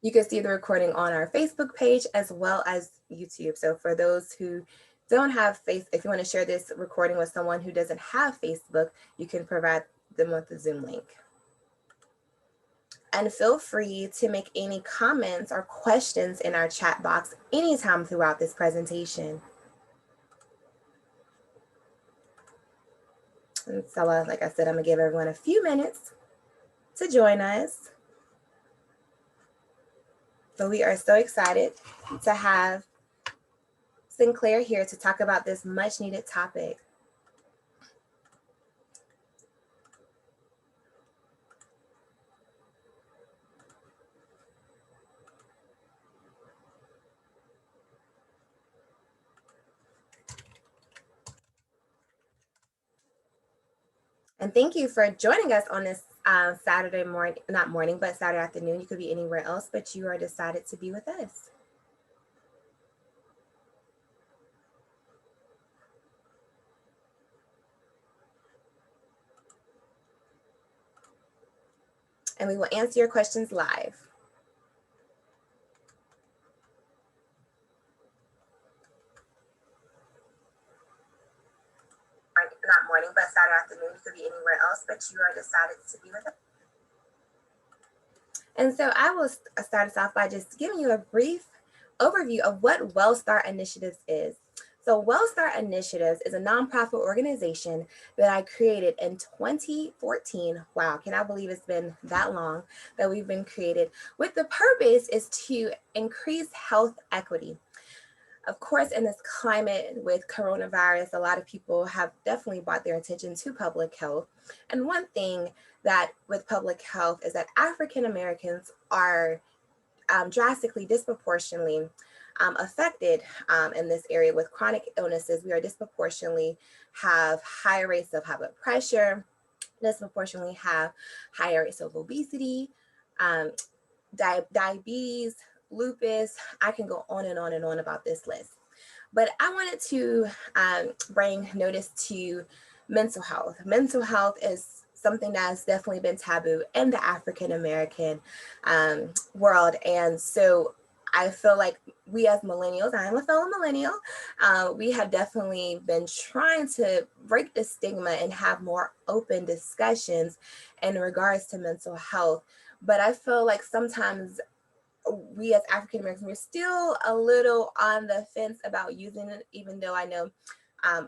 You can see the recording on our Facebook page as well as YouTube. So for those who don't have if you want to share this recording with someone who doesn't have Facebook, you can provide them with the Zoom link. And feel free to make any comments or questions in our chat box anytime throughout this presentation. And so, like I said, I'm gonna give everyone a few minutes to join us. But we are so excited to have Sinclair here to talk about this much needed topic. And thank you for joining us on this Saturday morning, not morning, but Saturday afternoon. You could be anywhere else, but you are decided to be with us. And we will answer your questions live. Not morning, but Saturday afternoon. You could be anywhere else, but you are decided to be with us. And so I will start us off by just giving you a brief overview of what WellStart Initiatives is. So WellStart Initiatives is a nonprofit organization that I created in 2014. Wow, can I believe it's been that long that we've been created? With the purpose is to increase health equity. Of course, in this climate with coronavirus, a lot of people have definitely brought their attention to public health. And one thing that with public health is that African Americans are drastically, disproportionately affected in this area with chronic illnesses. We are disproportionately have higher rates of high blood pressure, disproportionately have higher rates of obesity, diabetes, lupus. I can go on and on and on about this list. But I wanted to bring notice to mental health. Mental health is something that's definitely been taboo in the African American world. And so I feel like we as millennials, I am a fellow millennial, we have definitely been trying to break the stigma and have more open discussions in regards to mental health. But I feel like sometimes we as African Americans, we're still a little on the fence about using it, even though I know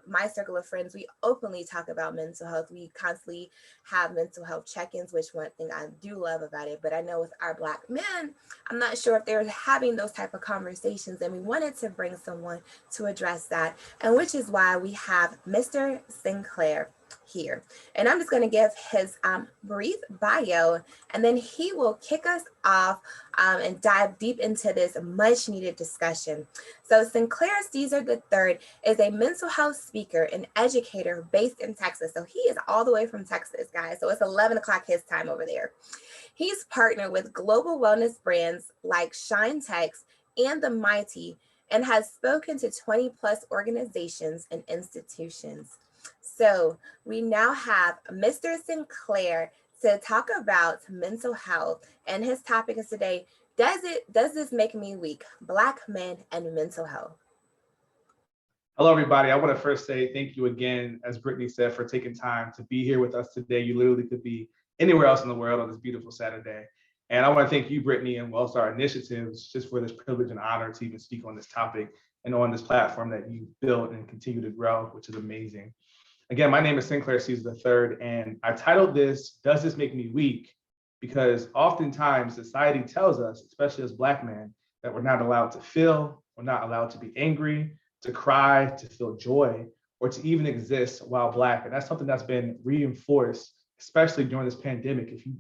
my circle of friends, we openly talk about mental health. We constantly have mental health check-ins, which one thing I do love about it. But I know with our Black men, I'm not sure if they're having those type of conversations, and we wanted to bring someone to address that, and which is why we have Mr. Sinclair here. And I'm just going to give his brief bio, and then he will kick us off and dive deep into this much needed discussion. So Sinclair Caesar III is a mental health speaker and educator based in Texas. So he is all the way from Texas, guys. So it's 11 o'clock his time over there. He's partnered with global wellness brands like Shine Tex and The Mighty, and has spoken to 20 plus organizations and institutions. So we now have Mr. Sinclair to talk about mental health, and his topic is today, does this make me weak? Black men and mental health. Hello, everybody. I want to first say thank you again, as Brittany said, for taking time to be here with us today. You literally could be anywhere else in the world on this beautiful Saturday. And I want to thank you, Brittany, and WellStart Initiatives just for this privilege and honor to even speak on this topic and on this platform that you've built and continue to grow, which is amazing. Again, my name is Sinclair Caesar III, and I titled this, Does This Make Me Weak? Because oftentimes society tells us, especially as Black men, that we're not allowed to feel, we're not allowed to be angry, to cry, to feel joy, or to even exist while Black. And that's something that's been reinforced, especially during this pandemic. If you're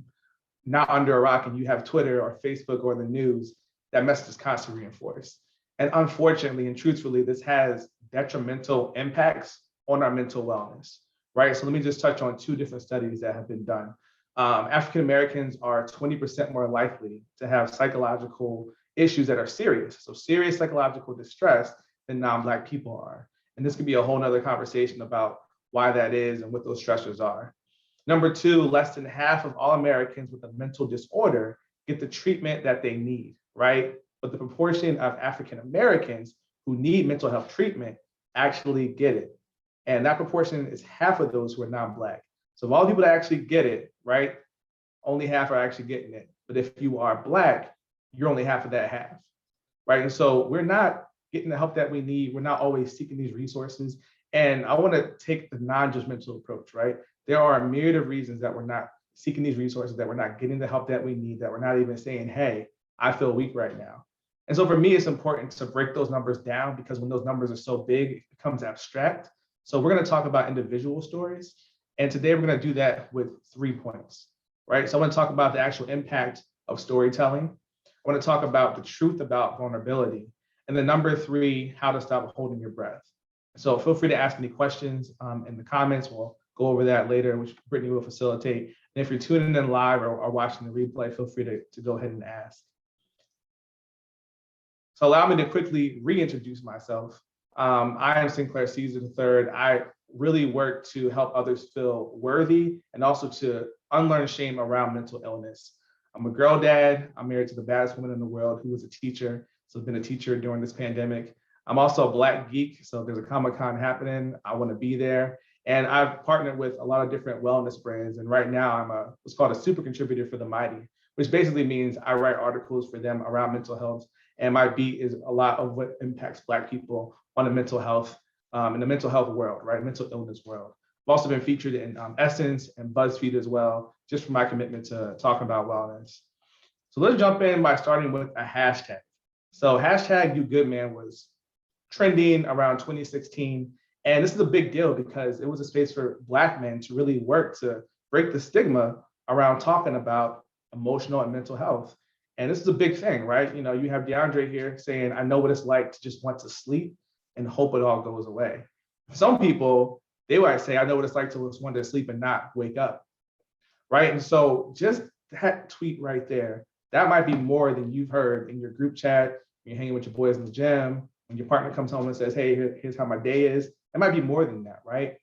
not under a rock and you have Twitter or Facebook or the news, that message is constantly reinforced. And unfortunately and truthfully, this has detrimental impacts on our mental wellness, right? So let me just touch on two different studies that have been done. African Americans are 20% more likely to have psychological issues that are serious, so serious psychological distress, than non-Black people are. And this could be a whole nother conversation about why that is and what those stressors are. Number two, less than half of all Americans with a mental disorder get the treatment that they need, right? But the proportion of African Americans who need mental health treatment actually get it. And that proportion is half of those who are non-Black. So of all the people that actually get it, right, only half are actually getting it. But if you are Black, you're only half of that half, right? And so we're not getting the help that we need. We're not always seeking these resources. And I want to take the non-judgmental approach, right? There are a myriad of reasons that we're not seeking these resources, that we're not getting the help that we need, that we're not even saying, hey, I feel weak right now. And so for me, it's important to break those numbers down, because when those numbers are so big, it becomes abstract. So we're going to talk about individual stories. And today we're going to do that with 3 points, right? So I want to talk about the actual impact of storytelling. I want to talk about the truth about vulnerability. And then number 3, how to stop holding your breath. So feel free to ask any questions in the comments. We'll go over that later, which Brittany will facilitate. And if you're tuning in live or watching the replay, feel free to go ahead and ask. So allow me to quickly reintroduce myself. I am Sinclair Caesar III. I really work to help others feel worthy and also to unlearn shame around mental illness. I'm a girl dad. I'm married to the baddest woman in the world, who was a teacher. So I've been a teacher during this pandemic. I'm also a Black geek. So if there's a Comic-Con happening, I want to be there. And I've partnered with a lot of different wellness brands. And right now I'm what's called a super contributor for The Mighty, which basically means I write articles for them around mental health. And my beat is a lot of what impacts Black people on the mental health, in the mental health world, right? Mental illness world. I've also been featured in Essence and BuzzFeed as well, just for my commitment to talking about wellness. So let's jump in by starting with a hashtag. So hashtag You Good Man was trending around 2016. And this is a big deal because it was a space for Black men to really work to break the stigma around talking about emotional and mental health. And this is a big thing, right? You know, you have DeAndre here saying, I know what it's like to just want to sleep and hope it all goes away. Some people, they might say, I know what it's like to just want to sleep and not wake up, right? And so just that tweet right there, that might be more than you've heard in your group chat, when you're hanging with your boys in the gym, when your partner comes home and says, hey, here's how my day is. It might be more than that, right?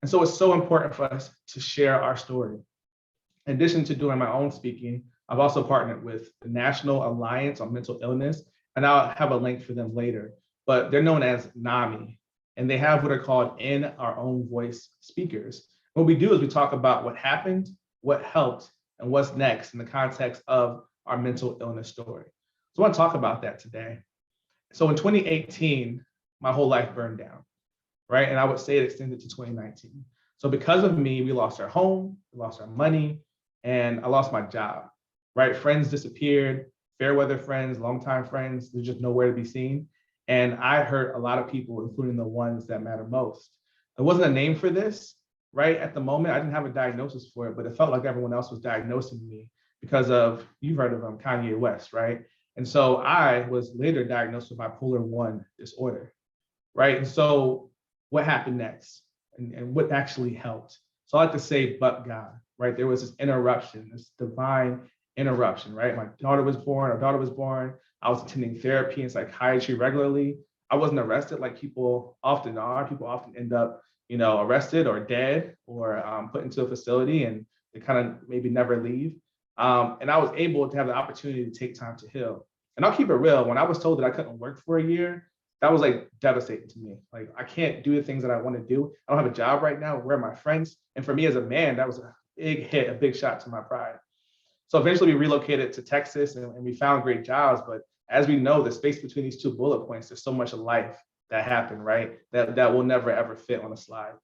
And so it's so important for us to share our story. In addition to doing my own speaking, I've also partnered with the National Alliance on Mental Illness, and I'll have a link for them later, but they're known as NAMI, and they have what are called In Our Own Voice speakers. What we do is we talk about what happened, what helped, and what's next in the context of our mental illness story. So I want to talk about that today. So in 2018, my whole life burned down, right? And I would say it extended to 2019. So because of me, we lost our home, we lost our money, and I lost my job, right? Friends disappeared, fair weather friends, longtime friends, they're just nowhere to be seen. And I hurt a lot of people, including the ones that matter most. There wasn't a name for this, right? At the moment, I didn't have a diagnosis for it, but it felt like everyone else was diagnosing me because of, you've heard of Kanye West, right? And so I was later diagnosed with bipolar 1 disorder, right? And so what happened next and what actually helped? So I like to say, but God, right? There was this interruption, this divine interruption, right? My daughter was born, our daughter was born. I was attending therapy and psychiatry regularly. I wasn't arrested like people often are. People often end up, arrested or dead or put into a facility and they kind of maybe never leave. And I was able to have the opportunity to take time to heal. And I'll keep it real. When I was told that I couldn't work for a year, that was like devastating to me. Like, I can't do the things that I want to do. I don't have a job right now. Where are my friends? And for me as a man, that was a big hit, a big shot to my pride. So eventually we relocated to Texas and we found great jobs. But as we know, the space between these 2 bullet points, there's so much of life that happened, right? That will never, ever fit on a slide.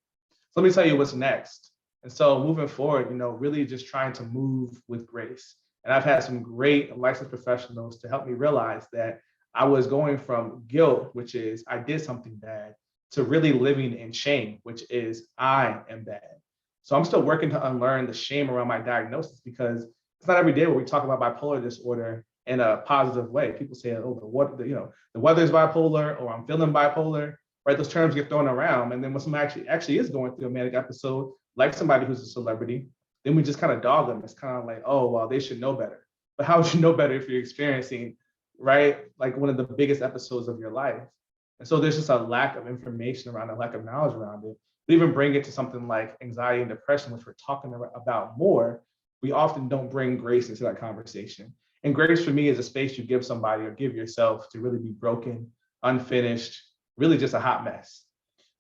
So let me tell you what's next. And so moving forward, really just trying to move with grace. And I've had some great licensed professionals to help me realize that I was going from guilt, which is I did something bad, to really living in shame, which is I am bad. So I'm still working to unlearn the shame around my diagnosis, because it's not every day where we talk about bipolar disorder in a positive way. People say, oh, the weather's bipolar, or I'm feeling bipolar, right? Those terms get thrown around. And then when somebody actually is going through a manic episode, like somebody who's a celebrity, then we just kind of dog them. It's kind of like, oh, well, they should know better. But how would you know better if you're experiencing, right, like one of the biggest episodes of your life? And so there's just a lack of information around it, lack of knowledge around it. We even bring it to something like anxiety and depression, which we're talking about more. we often don't bring grace into that conversation. And grace for me is a space you give somebody or give yourself to really be broken, unfinished, really just a hot mess.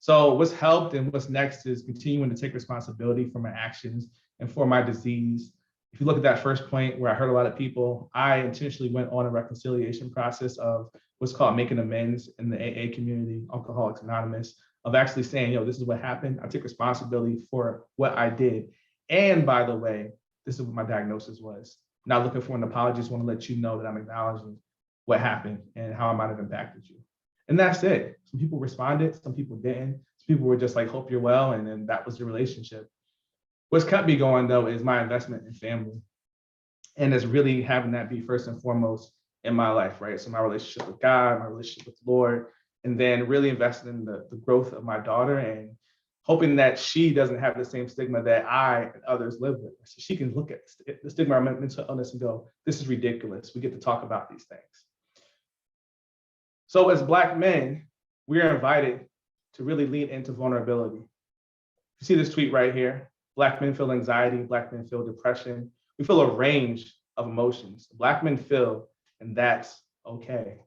So what's helped and what's next is continuing to take responsibility for my actions and for my disease. If you look at that first point where I hurt a lot of people, I intentionally went on a reconciliation process of what's called making amends in the AA community, Alcoholics Anonymous, of actually saying, yo, this is what happened. I took responsibility for what I did. And by the way, this is what my diagnosis was. Not looking for an apology, just want to let you know that I'm acknowledging what happened and how I might have impacted you. And that's it. Some people responded, some people didn't. Some people were just like, hope you're well. And then that was the relationship. What's kept me going though is my investment in family. And it's really having that be first and foremost in my life, right? So my relationship with God, my relationship with the Lord, and then really investing in the growth of my daughter and hoping that she doesn't have the same stigma that I and others live with. So she can look at the stigma of mental illness and go, this is ridiculous. We get to talk about these things. So as Black men, we are invited to really lean into vulnerability. You see this tweet right here. Black men feel anxiety, Black men feel depression. We feel a range of emotions. Black men feel, and that's okay.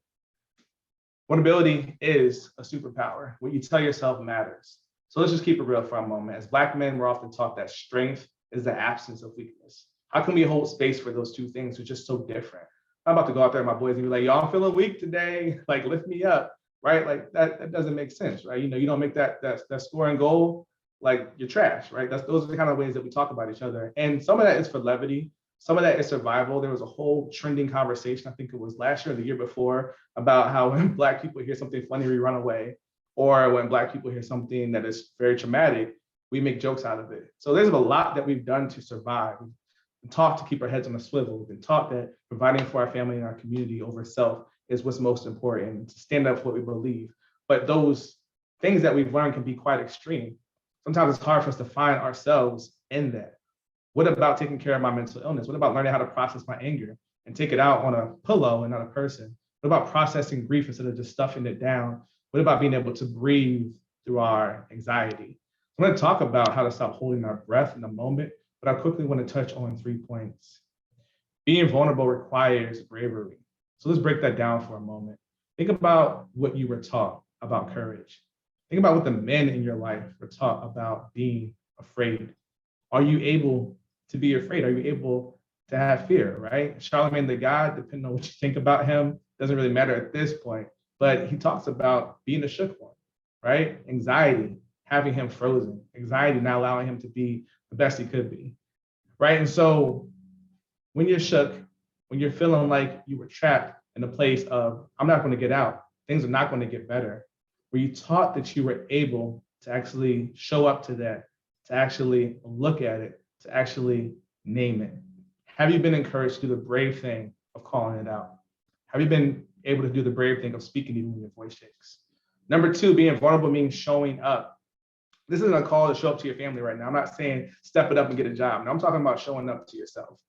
Vulnerability is a superpower. What you tell yourself matters. So let's just keep it real for a moment. As Black men, we're often taught that strength is the absence of weakness. How can we hold space for those two things which are just so different? I'm about to go out there with my boys and be like, y'all feeling weak today? Like, lift me up, right? Like that doesn't make sense, right? You don't make that scoring goal, like you're trash, right? Those are the kind of ways that we talk about each other. And some of that is for levity. Some of that is survival. There was a whole trending conversation, I think it was last year or the year before, about how when Black people hear something funny, we run away. Or when Black people hear something that is very traumatic, we make jokes out of it. So there's a lot that we've done to survive. We've been taught to keep our heads on a swivel. We've been taught that providing for our family and our community over self is what's most important, to stand up for what we believe. But those things that we've learned can be quite extreme. Sometimes it's hard for us to find ourselves in that. What about taking care of my mental illness? What about learning how to process my anger and take it out on a pillow and not a person? What about processing grief instead of just stuffing it down? What about being able to breathe through our anxiety? I'm going to talk about how to stop holding our breath in a moment, but I quickly want to touch on 3 points. Being vulnerable requires bravery. So let's break that down for a moment. Think about what you were taught about courage. Think about what the men in your life were taught about being afraid. Are you able to be afraid? Are you able to have fear, right? Charlemagne the God, depending on what you think about him, doesn't really matter at this point, but he talks about being a shook one, right? Anxiety, having him frozen, anxiety not allowing him to be the best he could be, right? And so when you're shook, when you're feeling like you were trapped in a place of, I'm not going to get out, things are not going to get better, were you taught that you were able to actually show up to that, to actually look at it, to actually name it? Have you been encouraged to do the brave thing of calling it out? Have you been able to do the brave thing of speaking even when your voice shakes? Number 2, being vulnerable means showing up. This isn't a call to show up to your family right now. I'm not saying step it up and get a job. No, I'm talking about showing up to yourself.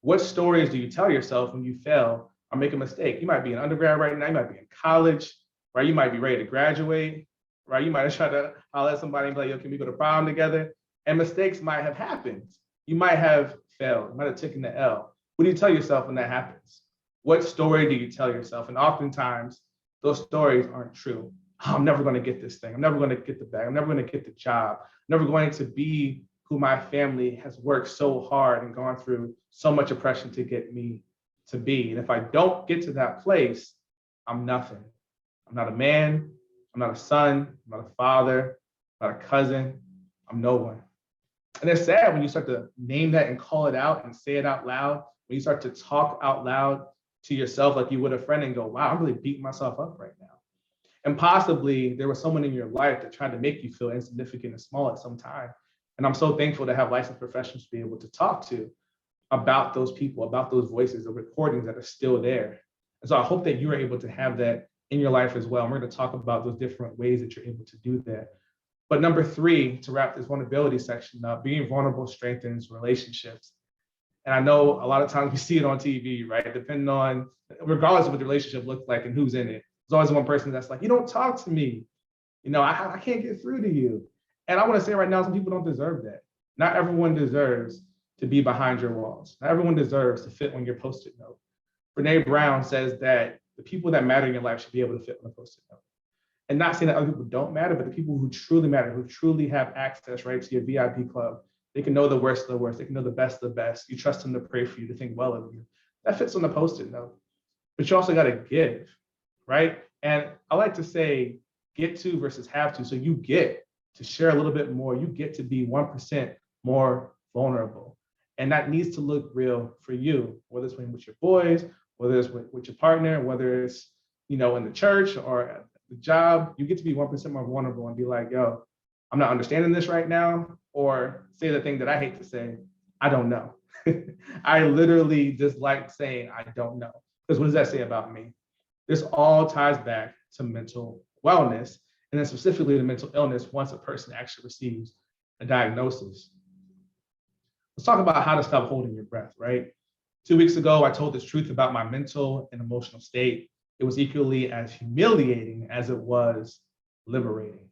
What stories do you tell yourself when you fail or make a mistake? You might be in undergrad right now. You might be in college, right? You might be ready to graduate, right? You might have tried to holler at somebody and be like, yo, can we go to prom together? And mistakes might have happened. You might have failed. You might have taken the L. What do you tell yourself when that happens? What story do you tell yourself? And oftentimes, those stories aren't true. Oh, I'm never going to get this thing. I'm never going to get the bag. I'm never going to get the job. I'm never going to be who my family has worked so hard and gone through so much oppression to get me to be. And if I don't get to that place, I'm nothing. I'm not a man. I'm not a son. I'm not a father. I'm not a cousin. I'm no one. And it's sad when you start to name that and call it out and say it out loud, when you start to talk out loud to yourself like you would a friend and go, wow, I'm really beating myself up right now. And possibly there was someone in your life that tried to make you feel insignificant and small at some time. And I'm so thankful to have licensed professionals to be able to talk to about those people, about those voices, the recordings that are still there. And so I hope that you are able to have that in your life as well. And we're going to talk about those different ways that you're able to do that. But number 3, to wrap this vulnerability section up, being vulnerable strengthens relationships. And I know a lot of times we see it on TV, right? Depending on, regardless of what the relationship looks like and who's in it, there's always one person that's like, you don't talk to me. I can't get through to you. And I want to say right now, some people don't deserve that. Not everyone deserves to be behind your walls. Not everyone deserves to fit on your Post-it note. Brene Brown says that the people that matter in your life should be able to fit on a Post-it note. And not saying that other people don't matter, but the people who truly matter, who truly have access, right, to your VIP club, they can know the worst of the worst. They can know the best of the best. You trust them to pray for you, to think well of you. That fits on the Post-it note. But you also got to give, right? And I like to say get to versus have to. So you get to share a little bit more. You get to be 1% more vulnerable. And that needs to look real for you, whether it's with your boys, whether it's with your partner, whether it's, in the church or at the job. You get to be 1% more vulnerable and be like, yo, I'm not understanding this right now. Or say the thing that I hate to say, I don't know. I literally dislike saying I don't know. Because what does that say about me? This all ties back to mental wellness, and then specifically the mental illness once a person actually receives a diagnosis. Let's talk about how to stop holding your breath, right? 2 weeks ago, I told this truth about my mental and emotional state. It was equally as humiliating as it was liberating.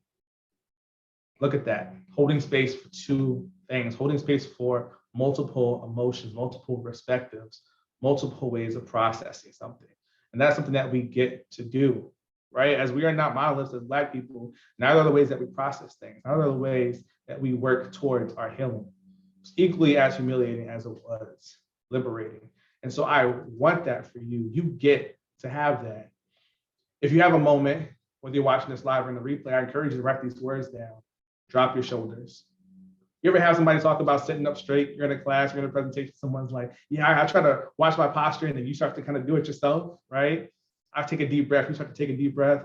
Look at that, holding space for two things, holding space for multiple emotions, multiple perspectives, multiple ways of processing something. And that's something that we get to do, right? As we are not monoliths as Black people, neither are the ways that we process things, neither are the ways that we work towards our healing. It's equally as humiliating as it was liberating. And so I want that for you. You get to have that. If you have a moment, whether you're watching this live or in the replay, I encourage you to write these words down. Drop your shoulders. You ever have somebody talk about sitting up straight? You're in a class, you're in a presentation, someone's like, yeah, I try to watch my posture, and then you start to kind of do it yourself, right? I take a deep breath, you start to take a deep breath.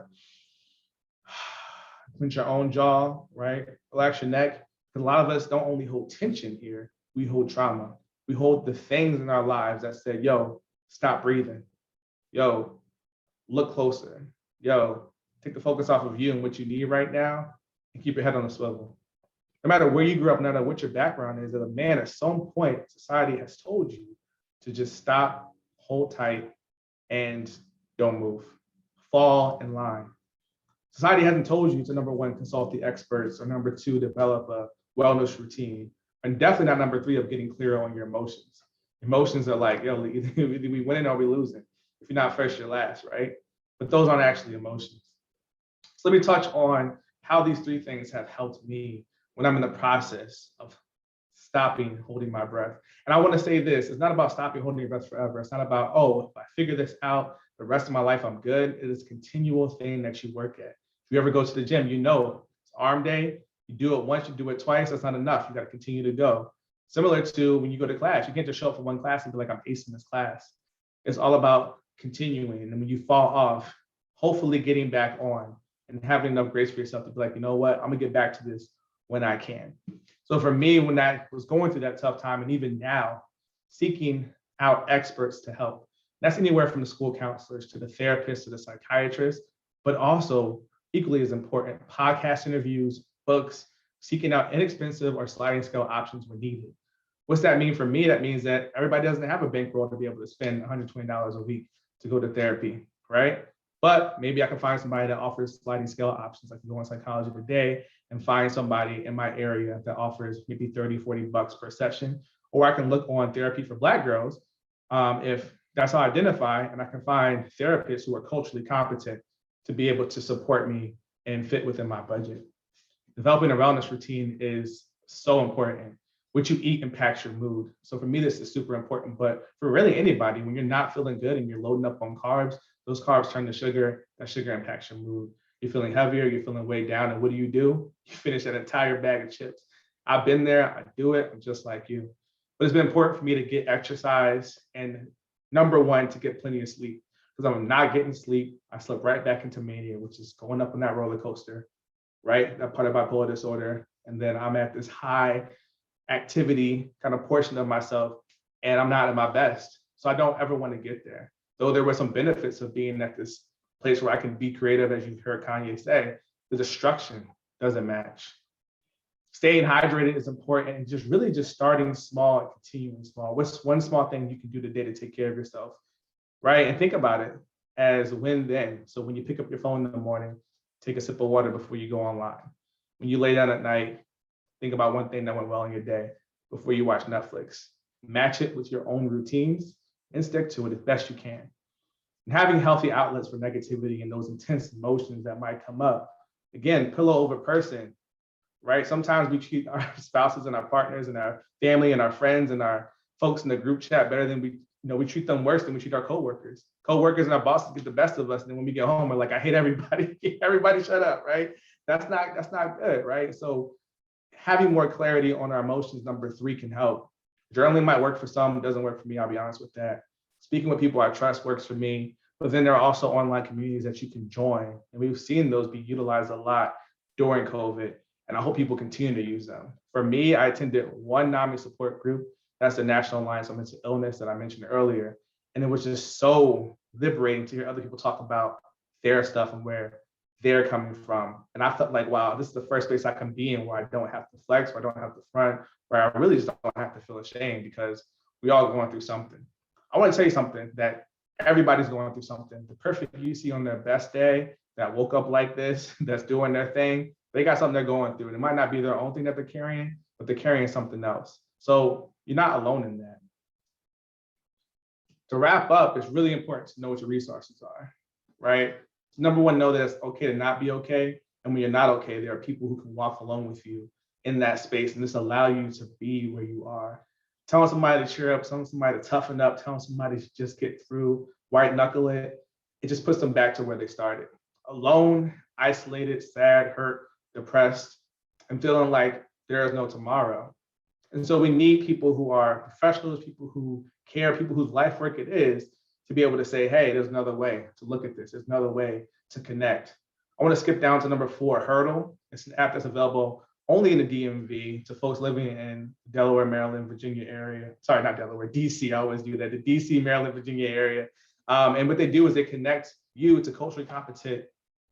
Clench your own jaw, right? Relax your neck. Because a lot of us don't only hold tension here, we hold trauma. We hold the things in our lives that say, yo, stop breathing. Yo, look closer. Yo, take the focus off of you and what you need right now and keep your head on a swivel. No matter where you grew up, no matter what your background is, as a man, at some point, society has told you to just stop, hold tight, and don't move. Fall in line. Society hasn't told you to, number one, consult the experts, or number two, develop a wellness routine, and definitely not number three, of getting clear on your emotions. Emotions are like, yo, either we winning or we losing. If you're not first, you're last, right? But those aren't actually emotions. So let me touch on how these three things have helped me when I'm in the process of stopping holding my breath. And I want to say this, it's not about stopping holding your breath forever. It's not about, oh, if I figure this out, the rest of my life, I'm good. It is a continual thing that you work at. If you ever go to the gym, it's arm day. You do it once, you do it twice, that's not enough. You got to continue to go. Similar to when you go to class, you can't just show up for one class and be like, I'm acing this class. It's all about continuing. And when you fall off, hopefully getting back on and having enough grace for yourself to be like, you know what, I'm gonna get back to this when I can. So for me, when I was going through that tough time, and even now, seeking out experts to help, that's anywhere from the school counselors to the therapists to the psychiatrists, but also equally as important, podcast interviews, books, seeking out inexpensive or sliding scale options when needed. What's that mean for me? That means that everybody doesn't have a bankroll to be able to spend $120 a week to go to therapy, right? But maybe I can find somebody that offers sliding scale options. I can go on Psychology Today and find somebody in my area that offers maybe 30, 40 bucks per session. Or I can look on Therapy for Black Girls, if that's how I identify, and I can find therapists who are culturally competent to be able to support me and fit within my budget. Developing a wellness routine is so important. What you eat impacts your mood. So for me, this is super important, but for really anybody, when you're not feeling good and you're loading up on carbs, those carbs turn to sugar, that sugar impacts your mood. You're feeling heavier, you're feeling weighed down, and what do? You finish an entire bag of chips. I've been there, I do it, I'm just like you. But it's been important for me to get exercise, and number one, to get plenty of sleep. Because I'm not getting sleep, I slip right back into mania, which is going up on that roller coaster, right? That part of bipolar disorder. And then I'm at this high activity kind of portion of myself, and I'm not at my best. So I don't ever want to get there. Though there were some benefits of being at this place where I can be creative, as you've heard Kanye say, the destruction doesn't match. Staying hydrated is important, and just starting small and continuing small. What's one small thing you can do today to take care of yourself, right? And think about it as when then. So when you pick up your phone in the morning, take a sip of water before you go online. When you lay down at night, think about one thing that went well in your day. before you watch Netflix. Match it with your own routines and stick to it as best you can. And having healthy outlets for negativity and those intense emotions that might come up. Again, pillow over person, right? Sometimes we treat our spouses and our partners and our family and our friends and our folks in the group chat better than we treat them worse than we treat our coworkers. Coworkers and our bosses get the best of us. And then when we get home, we're like, I hate everybody. Everybody shut up, right? That's not good, right? So having more clarity on our emotions, number 3, can help. Journaling might work for some, it doesn't work for me, I'll be honest with that. Speaking with people I trust works for me, but then there are also online communities that you can join. And we've seen those be utilized a lot during COVID, and I hope people continue to use them. For me, I attended one NAMI support group, that's the National Alliance on Mental Illness that I mentioned earlier. And it was just so liberating to hear other people talk about their stuff and where they're coming from. And I felt like, wow, this is the first place I can be in where I don't have to flex, where I don't have to front, where I really just don't have to feel ashamed, because we all going through something. I want to tell you something, that everybody's going through something. The perfect you see on their best day, that woke up like this, that's doing their thing, they got something they're going through. And it might not be their own thing that they're carrying, but they're carrying something else. So you're not alone in that. To wrap up, it's really important to know what your resources are, right? Number 1, know that it's okay to not be okay. And when you're not okay, there are people who can walk along with you in that space and just allow you to be where you are. Telling somebody to cheer up, telling somebody to toughen up, telling somebody to just get through, white knuckle it, it just puts them back to where they started. Alone, isolated, sad, hurt, depressed, and feeling like there is no tomorrow. And so we need people who are professionals, people who care, people whose life work it is, to be able to say, hey, there's another way to look at this. There's another way to connect. I want to skip down to number 4, Hurdle. It's an app that's available only in the DMV to folks living in Delaware, Maryland, Virginia area. Sorry, not Delaware, DC. I always do that. The DC, Maryland, Virginia area. And what they do is they connect you to culturally competent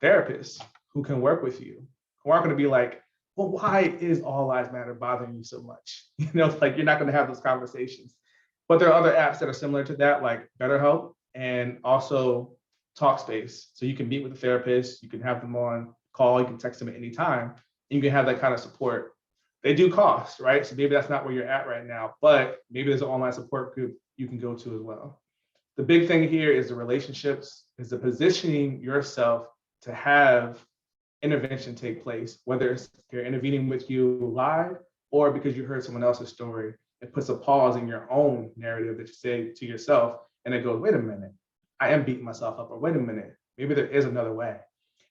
therapists who can work with you, who aren't going to be like, well, why is All Lives Matter bothering you so much? Like you're not going to have those conversations. But there are other apps that are similar to that, like BetterHelp and also Talkspace. So you can meet with a therapist, you can have them on call, you can text them at any time, and you can have that kind of support. They do cost, right? So maybe that's not where you're at right now, but maybe there's an online support group you can go to as well. The big thing here is the relationships, is the positioning yourself to have intervention take place, whether it's you're intervening with you live or because you heard someone else's story. It puts a pause in your own narrative that you say to yourself, and it goes, wait a minute, I am beating myself up, or wait a minute, maybe there is another way.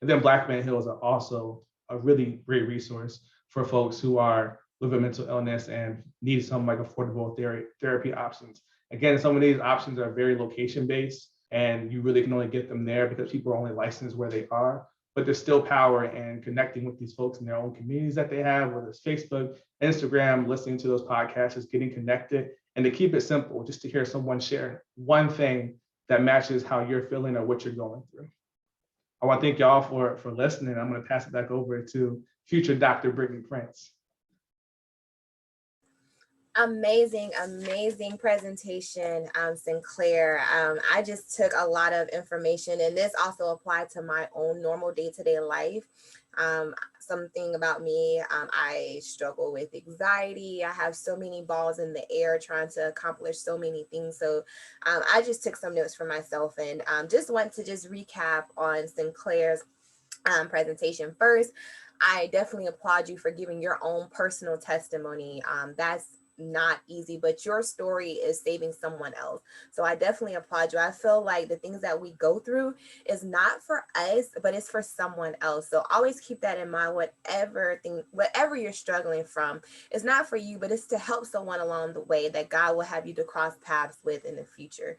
And then Black Man Heals are also a really great resource for folks who are living mental illness and need some like affordable therapy options. Again, some of these options are very location-based, and you really can only get them there because people are only licensed where they are. But there's still power in connecting with these folks in their own communities that they have, whether it's Facebook, Instagram, listening to those podcasts, just getting connected. And to keep it simple, just to hear someone share one thing that matches how you're feeling or what you're going through. I want to thank y'all for listening. I'm going to pass it back over to future Dr. Brittany Prince. Amazing presentation, Sinclair. I just took a lot of information, and this also applied to my own normal day-to-day life. Something about me, I struggle with anxiety. I have so many balls in the air trying to accomplish so many things. So I just took some notes for myself, and just want to just recap on Sinclair's presentation. First, I definitely applaud you for giving your own personal testimony. That's not easy, but your story is saving someone else. So I definitely applaud you. I feel like the things that we go through is not for us, but it's for someone else. So always keep that in mind. Whatever you're struggling from, it's not for you, but it's to help someone along the way that God will have you to cross paths with in the future.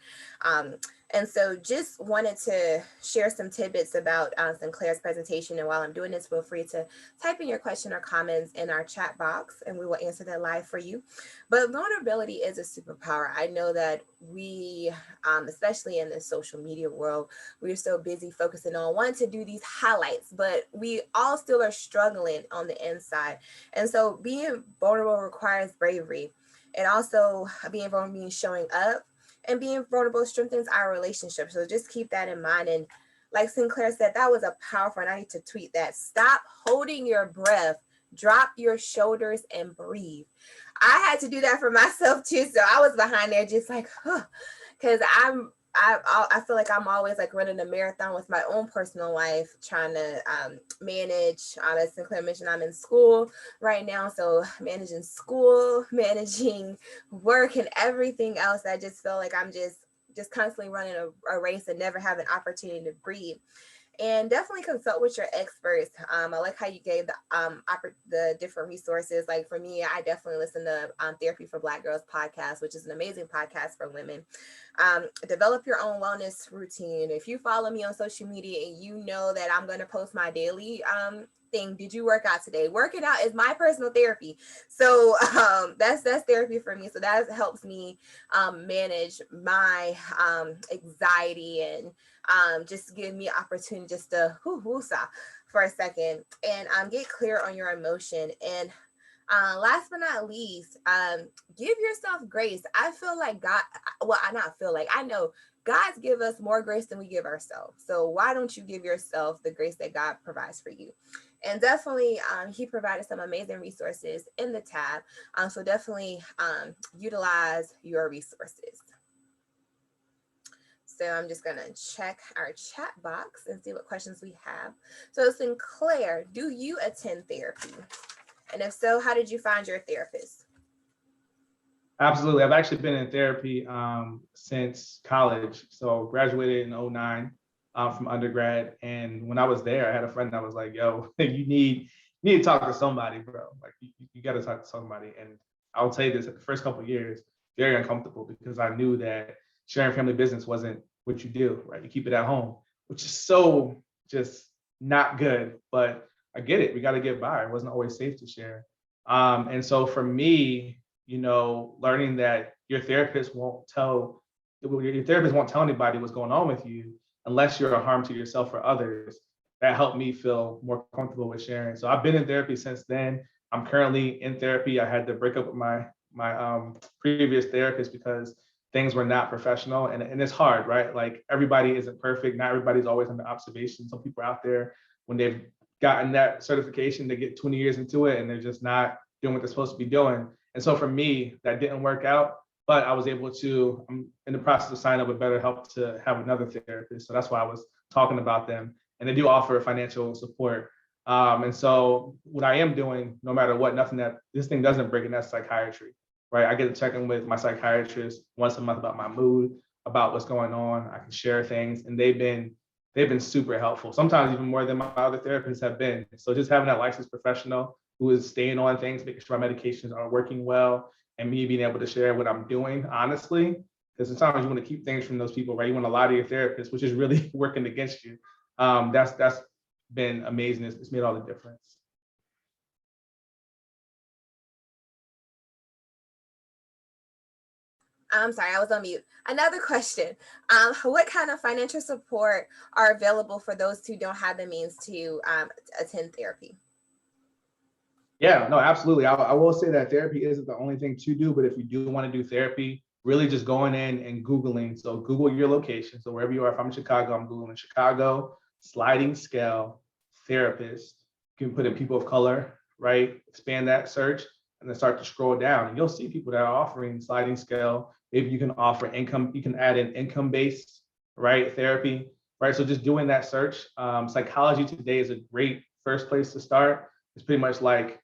And so just wanted to share some tidbits about Sinclair's presentation. And while I'm doing this, feel free to type in your question or comments in our chat box, and we will answer that live for you. But vulnerability is a superpower. I know that we, especially in the social media world, we're so busy focusing on wanting to do these highlights, but we all still are struggling on the inside. And so being vulnerable requires bravery. And also being vulnerable means showing up. And being vulnerable strengthens our relationship. So just keep that in mind. And like Sinclair said, that was a powerful, and I need to tweet that. Stop holding your breath, drop your shoulders, and breathe. I had to do that for myself too. So I was behind there just like, because I feel like I'm always like running a marathon with my own personal life, trying to manage. As Sinclair mentioned, I'm in school right now, so managing school, managing work, and everything else. I just feel like I'm just constantly running a race and never have an opportunity to breathe. And definitely consult with your experts. I like how you gave the different resources. Like for me, I definitely listen to Therapy for Black Girls podcast, which is an amazing podcast for women. Develop your own wellness routine. If you follow me on social media and you know that I'm going to post my daily thing, did you work out today? Working out is my personal therapy. So that's therapy for me. So that helps me manage my anxiety and just give me opportunity just to woo-woo-sa for a second and get clear on your emotion. And last but not least, give yourself grace. I feel like God, well, I not feel like, I know God's give us more grace than we give ourselves. So why don't you give yourself the grace that God provides for you? And definitely, he provided some amazing resources in the tab. So definitely utilize your resources. So I'm just going to check our chat box and see what questions we have. So Sinclair, do you attend therapy? And if so, how did you find your therapist? Absolutely. I've actually been in therapy since college. So graduated in 2009 from undergrad. And when I was there, I had a friend that was like, yo, you need to talk to somebody, bro. Like you got to talk to somebody. And I'll tell you this, at the first couple of years, very uncomfortable because I knew that sharing family business wasn't what you do, right? You keep it at home, which is so just not good, but I get it. We got to get by. It wasn't always safe to share. And so for me, learning that your therapist won't tell anybody what's going on with you unless you're a harm to yourself or others. That helped me feel more comfortable with sharing. So I've been in therapy since then. I'm currently in therapy. I had to break up with my previous therapist because things were not professional, and it's hard, right? Like everybody isn't perfect. Not everybody's always under observation. Some people out there, when they've gotten that certification, they get 20 years into it and they're just not doing what they're supposed to be doing. And so for me, that didn't work out, but I was able to, I'm in the process of signing up with BetterHelp to have another therapist. So that's why I was talking about them. And they do offer financial support. And so what I am doing, no matter what, nothing that this thing doesn't break, and that's psychiatry, right? I get to check in with my psychiatrist once a month about my mood, about what's going on. I can share things, and they've been super helpful. Sometimes even more than my other therapists have been. So just having that licensed professional who is staying on things, making sure my medications are working well, and me being able to share what I'm doing honestly, because sometimes you want to keep things from those people, right? You want to lie to your therapist, which is really working against you. That's been amazing. It's made all the difference. I'm sorry, I was on mute. Another question. What kind of financial support are available for those who don't have the means to attend therapy? Yeah, no, absolutely. I will say that therapy isn't the only thing to do, but if you do want to do therapy, really just going in and Googling. So Google your location. So wherever you are, if I'm in Chicago, I'm Googling Chicago sliding scale therapist. You can put in people of color, right? Expand that search and then start to scroll down. And you'll see people that are offering sliding scale. Maybe you can offer income, you can add in income-based, right, therapy, right? So just doing that search. Psychology Today is a great first place to start. It's pretty much like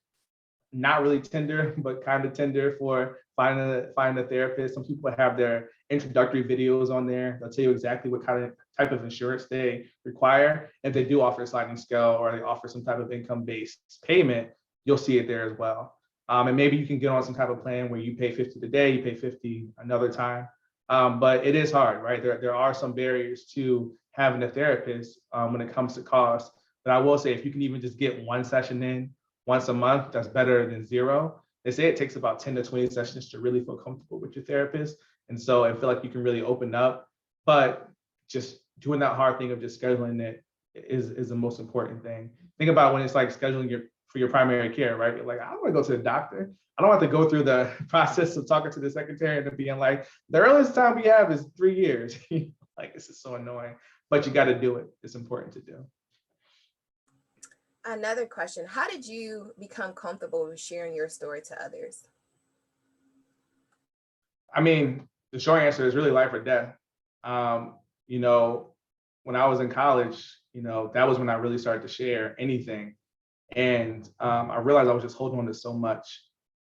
not really Tinder, but kind of Tinder for finding a therapist. Some people have their introductory videos on there. They'll tell you exactly what kind of type of insurance they require. If they do offer a sliding scale or they offer some type of income-based payment, you'll see it there as well. And maybe you can get on some type of plan where you pay 50 today, you pay 50 another time. But it is hard, right? There are some barriers to having a therapist when it comes to cost. But I will say, if you can even just get one session in once a month, that's better than zero. They say it takes about 10 to 20 sessions to really feel comfortable with your therapist. And so I feel like you can really open up, but just doing that hard thing of just scheduling it is the most important thing. Think about when it's like scheduling for your primary care, right? You're like, I don't want to go to the doctor. I don't have to go through the process of talking to the secretary and being like, the earliest time we have is 3 years. Like, this is so annoying, but you got to do it. It's important to do. Another question. How did you become comfortable with sharing your story to others? I mean, the short answer is really life or death. Um, you know, when I was in college, that was when I really started to share anything. And I realized I was just holding on to so much.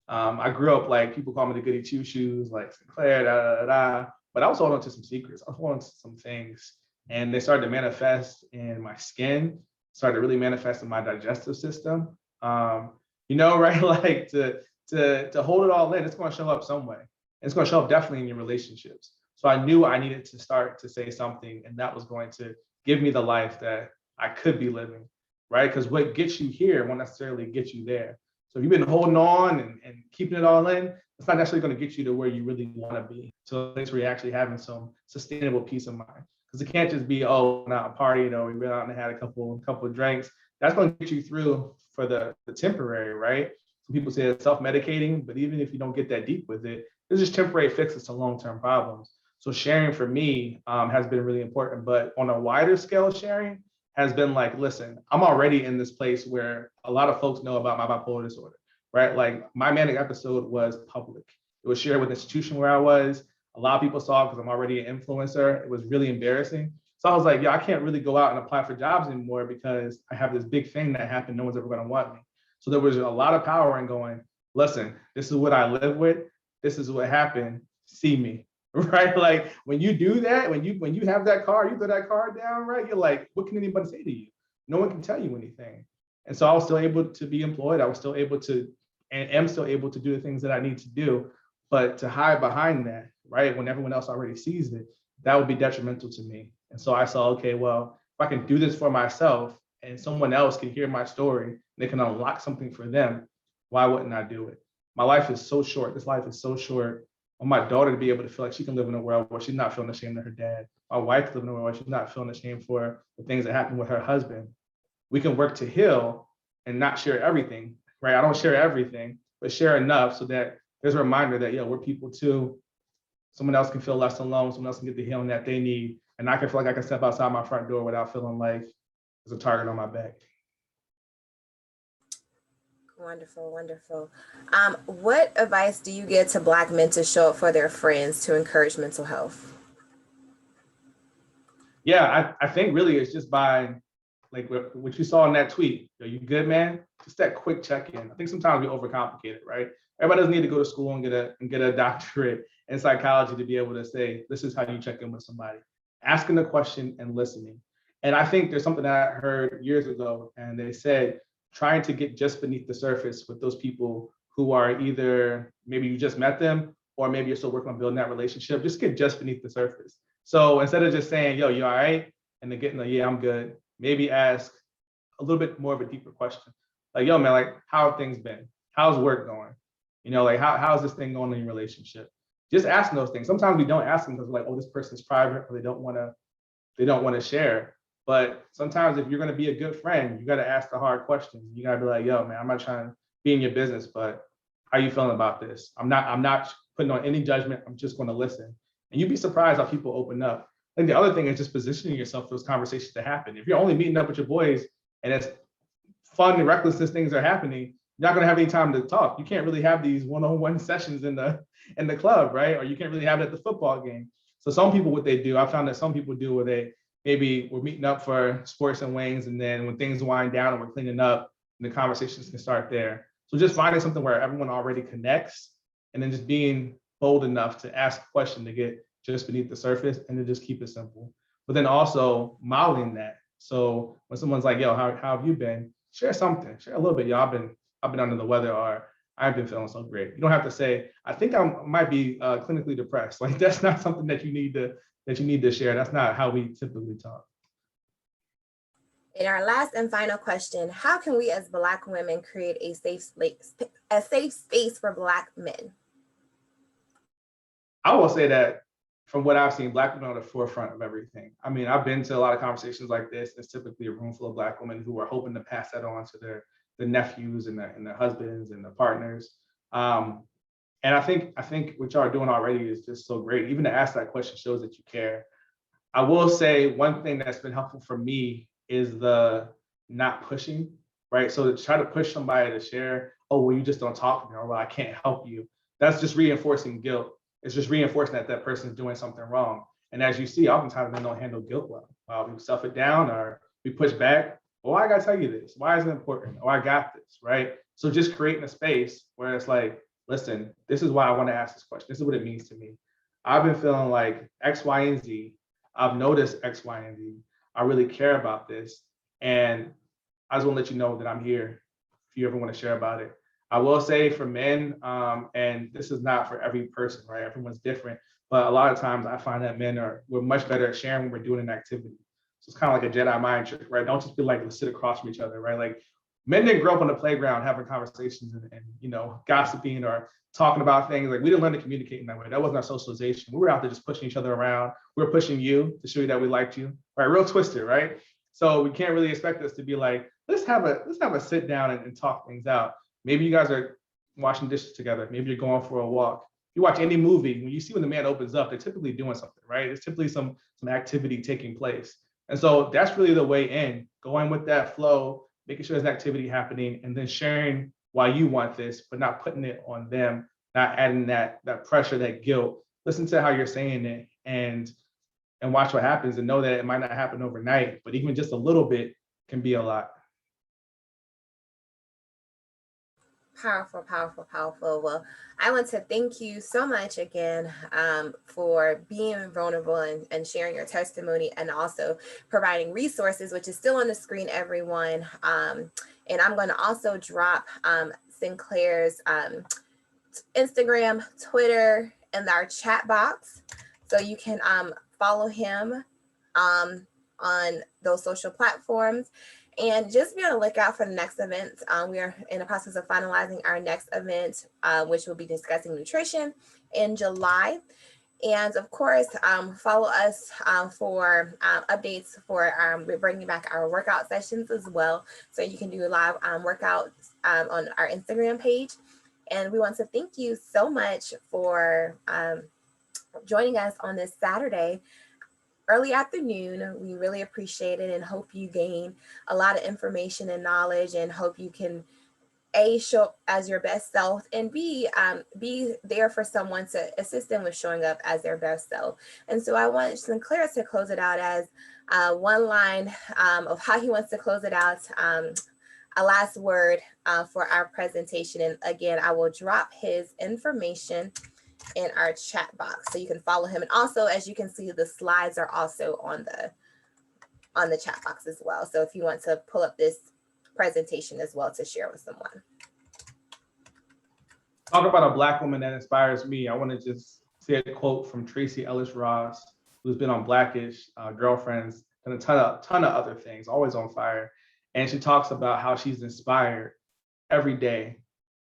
I grew up like people call me the goody two shoes, like Sinclair, da da da da. But I was holding on to some secrets. I was holding on to some things, and they started to manifest in my skin. Started to really manifest in my digestive system. Right? Like to hold it all in, it's going to show up some way. It's going to show up definitely in your relationships. So I knew I needed to start to say something, and that was going to give me the life that I could be living, right? Because what gets you here won't necessarily get you there. So if you've been holding on and keeping it all in, it's not necessarily going to get you to where you really want to be. So a place where you're actually having some sustainable peace of mind. Because it can't just be, oh, not a party, we went out and had a couple of drinks. That's going to get you through for the temporary, right? Some people say it's self-medicating, but even if you don't get that deep with it, there's just temporary fixes to long-term problems. So sharing for me has been really important. But on a wider scale, sharing has been like, listen, I'm already in this place where a lot of folks know about my bipolar disorder, right? Like my manic episode was public. It was shared with the institution where I was. A lot of people saw it because I'm already an influencer. It was really embarrassing. So I was like, yeah, I can't really go out and apply for jobs anymore because I have this big thing that happened. No one's ever going to want me. So there was a lot of power in going, listen, this is what I live with. This is what happened. See me. Right? Like when you do that, when you have that card, you throw that card down, right? You're like, what can anybody say to you? No one can tell you anything. And so I was still able to be employed. I was still able to, and am still able to do the things that I need to do. But to hide behind that, right, when everyone else already sees it, that would be detrimental to me. And so I saw, okay, well, if I can do this for myself and someone else can hear my story, they can unlock something for them, why wouldn't I do it? My life is so short. This life is so short. I want my daughter to be able to feel like she can live in a world where she's not feeling ashamed of her dad. My wife to live in a world where she's not feeling ashamed for the things that happen with her husband. We can work to heal and not share everything, right? I don't share everything, but share enough so that there's a reminder that, we're people too. Someone else can feel less alone. Someone else can get the healing that they need. And I can feel like I can step outside my front door without feeling like there's a target on my back. Wonderful, wonderful. What advice do you give to Black men to show up for their friends to encourage mental health? Yeah, I think really it's just by like what you saw in that tweet. Are you good, man? Just that quick check-in. I think sometimes we overcomplicate it, right? Everybody doesn't need to go to school and get a doctorate in psychology to be able to say, this is how you check in with somebody. Asking the question and listening. And I think there's something that I heard years ago, and they said, trying to get just beneath the surface with those people who are either maybe you just met them or maybe you're still working on building that relationship, just get just beneath the surface. So instead of just saying, yo, you all right? And then getting the, yeah, I'm good, maybe ask a little bit more of a deeper question. Like, yo, man, like, how have things been? How's work going? Like, how's this thing going in your relationship? Just asking those things. Sometimes we don't ask them because we're like, oh, this person's private, or they don't want to share. But sometimes if you're going to be a good friend, you got to ask the hard questions. You got to be like, yo, man, I'm not trying to be in your business, but how are you feeling about this? I'm not putting on any judgment. I'm just going to listen. And you'd be surprised how people open up. And the other thing is just positioning yourself for those conversations to happen. If you're only meeting up with your boys and it's fun and recklessness things are happening, you're not going to have any time to talk. You can't really have these one-on-one sessions in the club, right? Or you can't really have it at the football game. So some people, what they do, I found that some people do where they maybe we're meeting up for sports and wings, and then when things wind down and we're cleaning up, the conversations can start there. So just finding something where everyone already connects, and then just being bold enough to ask a question to get just beneath the surface, and to just keep it simple. But then also modeling that. So when someone's like, "Yo, how have you been?" Share something. Share a little bit. Yo, I've been under the weather, or I've been feeling so great. You don't have to say, "I think I might be clinically depressed." Like that's not something that you need to share. That's not how we typically talk. In our last and final question, how can we as Black women create a safe space for Black men? I will say that from what I've seen, Black women are the forefront of everything. I mean, I've been to a lot of conversations like this. It's typically a room full of Black women who are hoping to pass that on to their nephews and their husbands and their partners. And I think what y'all are doing already is just so great. Even to ask that question shows that you care. I will say one thing that's been helpful for me is the not pushing, right? So to try to push somebody to share, oh, well, you just don't talk to me, or well, I can't help you. That's just reinforcing guilt. it's just reinforcing that that person is doing something wrong. And as you see, oftentimes men don't handle guilt well. We stuff it down or we push back. Well, I gotta tell you this. Why is it important? Oh, I got this, right? So just creating a space where it's like, listen, this is why I want to ask this question. This is what it means to me. I've been feeling like X, Y, and Z. I've noticed X, Y, and Z. I really care about this. And I just want to let you know that I'm here if you ever want to share about it. I will say for men, and this is not for every person, right? Everyone's different, but a lot of times I find that we're much better at sharing when we're doing an activity. So it's kind of like a Jedi mind trick, right? Don't just be like, let's sit across from each other, right? Like men didn't grow up on the playground having conversations and gossiping or talking about things. Like we didn't learn to communicate in that way. That wasn't our socialization. We were out there just pushing each other around. We were pushing you to show you that we liked you, right? Real twisted, right? So we can't really expect us to be like, let's have a sit down and talk things out. Maybe you guys are washing dishes together. Maybe you're going for a walk. If you watch any movie, when you see when the man opens up, they're typically doing something, right? There's typically some activity taking place. And so that's really the way in, going with that flow, making sure there's an activity happening, and then sharing why you want this, but not putting it on them, not adding that pressure, that guilt. Listen to how you're saying it and watch what happens and know that it might not happen overnight, but even just a little bit can be a lot. Powerful, powerful, powerful. Well, I want to thank you so much again for being vulnerable and sharing your testimony and also providing resources, which is still on the screen, everyone. And I'm going to also drop Sinclair's Instagram, Twitter, and our chat box. So you can follow him on those social platforms. And just be on the lookout for the next event. We are in the process of finalizing our next event, which will be discussing nutrition in July. And of course, follow us for updates for we're bringing back our workout sessions as well. So you can do live workouts on our Instagram page. And we want to thank you so much for joining us on this Saturday early afternoon. We really appreciate it and hope you gain a lot of information and knowledge, and hope you can show up as your best self, and be there for someone to assist them with showing up as their best self. And so I want Sinclair to close it out as one line of how he wants to close it out, a last word for our presentation. And again, I will drop his information in our chat box so you can follow him. And also, as you can see, the slides are also on the chat box as well. So if you want to pull up this presentation as well to share with someone. Talk about a Black woman that inspires me. I want to just say a quote from Tracy Ellis Ross, who's been on Blackish, Girlfriends, and a ton of other things, always on fire. And she talks about how she's inspired every day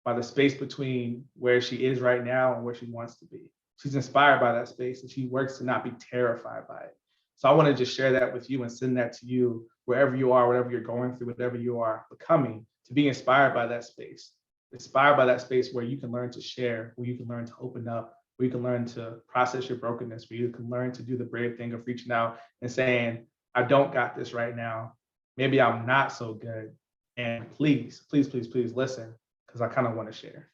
by the space between where she is right now and where she wants to be. She's inspired by that space and she works to not be terrified by it. So I want to just share that with you and send that to you wherever you are, whatever you're going through, whatever you are becoming, to be inspired by that space. Inspired by that space where you can learn to share, where you can learn to open up, where you can learn to process your brokenness, where you can learn to do the brave thing of reaching out and saying, I don't got this right now. Maybe I'm not so good. And please, please, please, please listen, because I kind of want to share.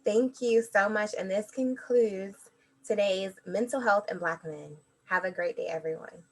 Thank you so much. And this concludes today's Mental Health and Black Men. Have a great day, everyone.